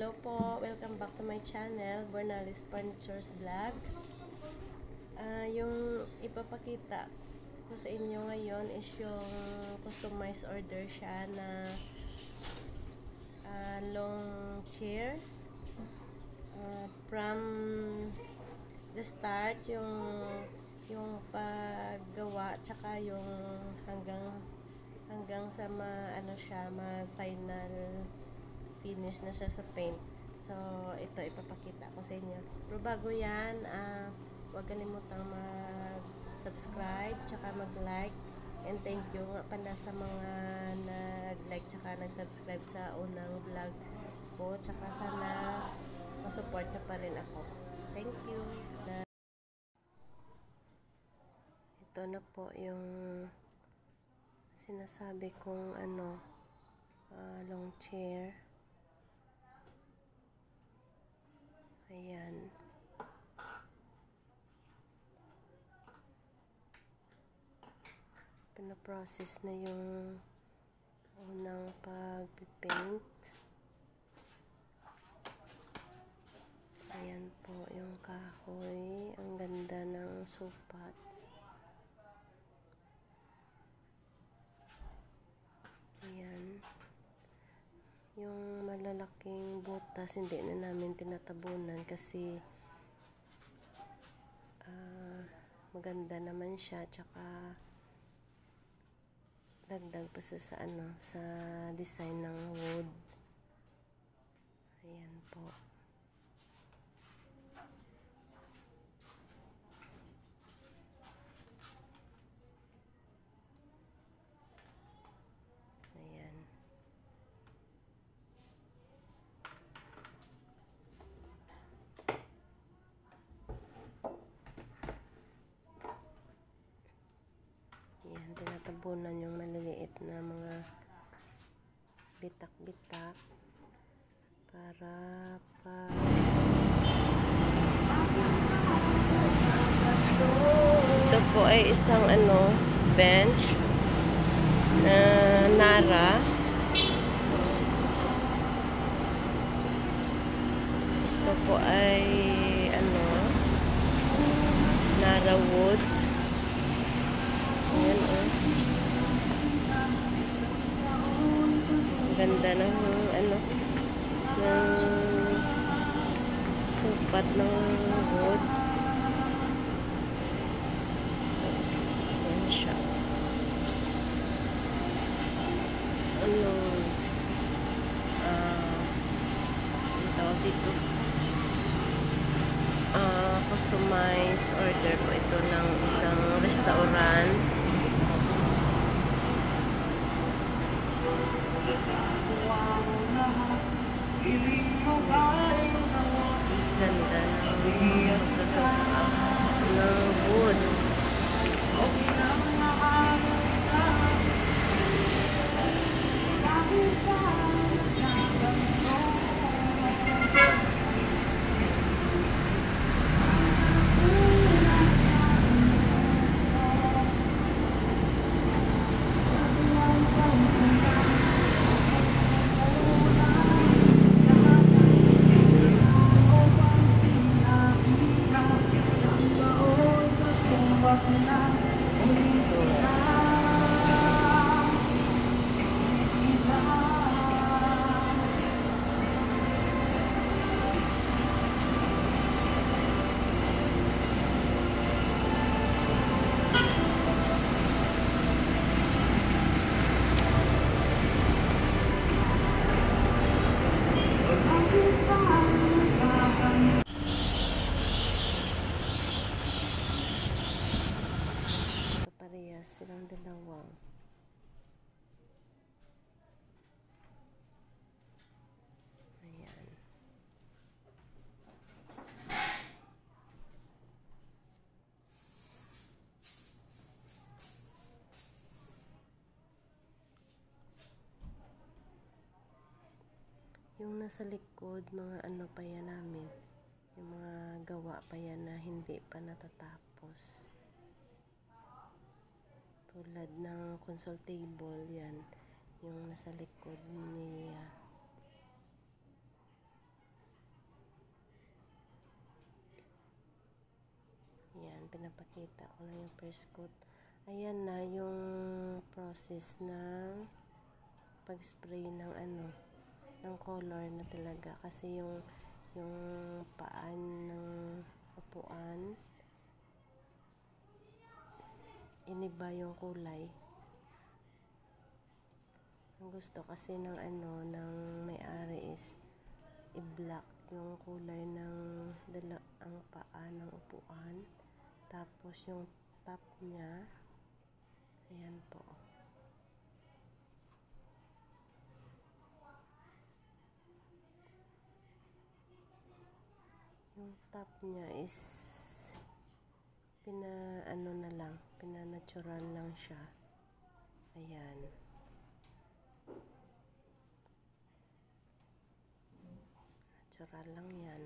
Hello po, welcome back to my channel, Bornalis Furnitures Vlog. Yung ipapakita ko sa inyo ngayon is yung customized order siya na long chair. From the start, yung paggawa, tsaka yung hanggang sa final finish na siya sa paint. So, ito ipapakita ko sa inyo. Pero bago yan, huwag kalimutang mag-subscribe, tsaka mag-like. And thank you nga pala sa mga nag-like tsaka nag-subscribe sa unang vlog ko. Tsaka sana masupport nyo pa rin ako. Thank you. Ito na po yung sinasabi kong long chair. Ayan. Pinaprocess na yung unang pag-paint. Ayan po yung kahoy. Ang ganda ng supat. Ayan. Yung malalaking butas, hindi na namin tinatabunan kasi maganda naman siya, tsaka dagdag pa sa design ng wood. Ayan po. Ayan. Ayan, tinatabunan yung maliliit na mga bitak-bitak para ito po ay isang bench na Nara. Ito po ay Nara wood. Ayan, ganda ng ng supat ng wood. Ayan siya. Ang tawag dito? Customized order po ito ng isang restaurant. Ganda ng wood. Parehas silang dalawa. Ayan. Yung nasa likod, mga pa yan namin. Yung mga gawa pa yan na hindi pa natatapos. Tulad ng console table, yan. Yung nasa likod niya. pinapakita ko lang yung first coat. Ayan na yung process ng pag-spray ng ng color na talaga, kasi yung paan ng upuan iniba yung kulay. Ang gusto kasi ng ng may-ari is i-black yung kulay ng ang paa ng upuan, tapos yung top niya, ayan po, yung top niya is pinanatural lang siya. Ayan, natural lang yan.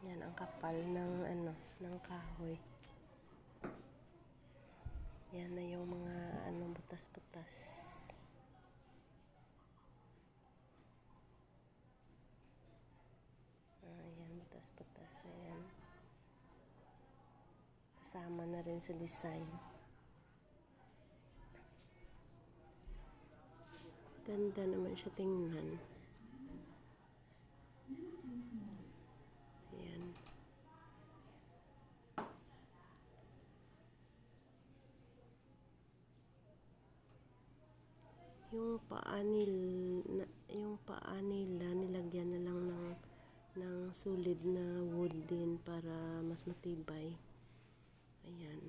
Yan ang kapal ng ng kahoy. Yan na yung mga butas-butas. Ayan, butas-butas na yan. Kasama na rin sa design. Ganda naman siya tingnan. Ayan. Yung paa nila nilagyan na lang ng solid na wood din para mas matibay. Ayan,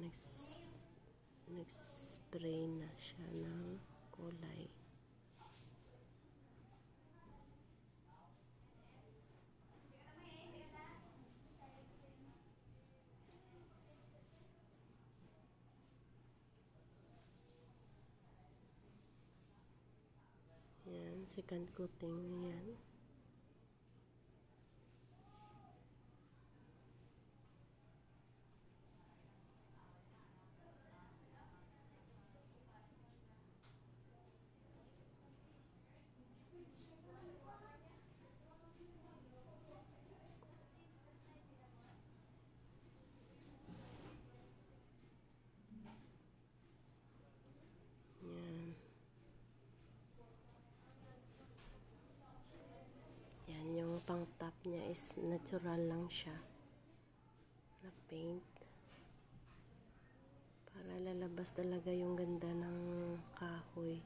nag-spray na siya ng kulay. Yan, second coating na yan. Yan, yung pang top niya is natural lang siya na paint para lalabas talaga yung ganda ng kahoy.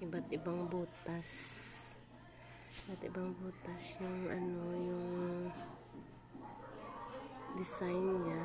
Iba't ibang butas yung yung design niya.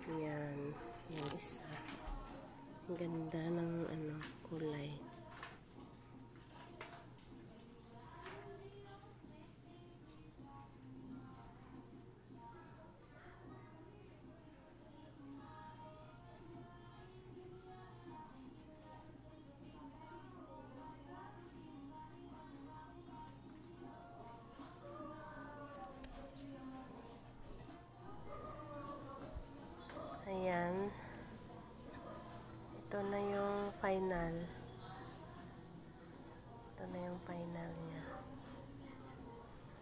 Yan, yung isa. Ang ganda ng kulay. Ayan. Ito na yung final. Ito na yung final niya.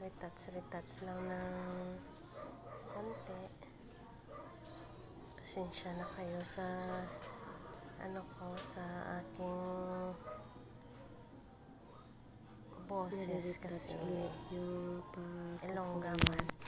Retouch lang ng konti. Pasensya na kayo sa sa aking boses kasi ulit yung ilongga man.